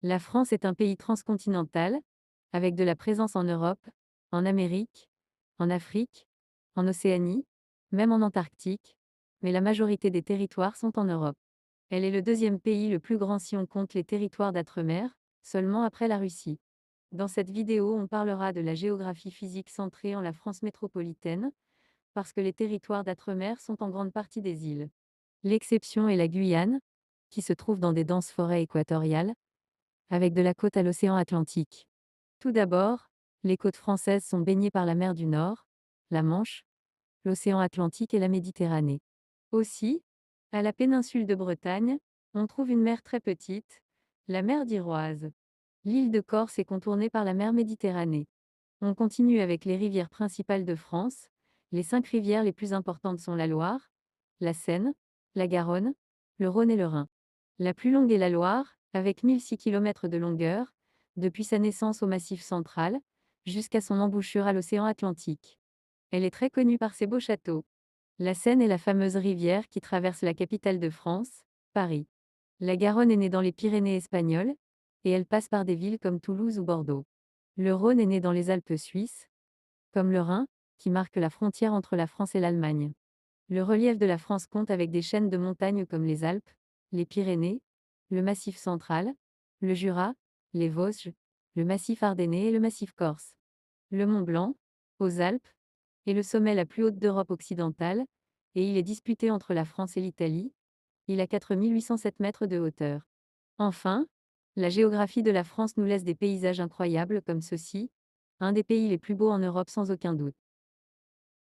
La France est un pays transcontinental, avec de la présence en Europe, en Amérique, en Afrique, en Océanie, même en Antarctique, mais la majorité des territoires sont en Europe. Elle est le deuxième pays le plus grand si on compte les territoires d'outre-mer, seulement après la Russie. Dans cette vidéo, on parlera de la géographie physique centrée en la France métropolitaine, parce que les territoires d'outre-mer sont en grande partie des îles. L'exception est la Guyane, qui se trouve dans des denses forêts équatoriales, avec de la côte à l'océan Atlantique. Tout d'abord, les côtes françaises sont baignées par la mer du Nord, la Manche, l'océan Atlantique et la Méditerranée. Aussi, à la péninsule de Bretagne, on trouve une mer très petite, la mer d'Iroise. L'île de Corse est contournée par la mer Méditerranée. On continue avec les rivières principales de France. Les 5 rivières les plus importantes sont la Loire, la Seine, la Garonne, le Rhône et le Rhin. La plus longue est la Loire, avec 1006 km de longueur, depuis sa naissance au Massif central, jusqu'à son embouchure à l'océan Atlantique. Elle est très connue par ses beaux châteaux. La Seine est la fameuse rivière qui traverse la capitale de France, Paris. La Garonne est née dans les Pyrénées espagnoles, et elle passe par des villes comme Toulouse ou Bordeaux. Le Rhône est né dans les Alpes suisses, comme le Rhin, qui marque la frontière entre la France et l'Allemagne. Le relief de la France compte avec des chaînes de montagnes comme les Alpes, les Pyrénées, le Massif central, le Jura, les Vosges, le Massif ardennais et le Massif corse. Le Mont Blanc, aux Alpes, est le sommet la plus haute d'Europe occidentale, et il est disputé entre la France et l'Italie. Il a 4807 mètres de hauteur. Enfin, la géographie de la France nous laisse des paysages incroyables comme ceux-ci, un des pays les plus beaux en Europe sans aucun doute.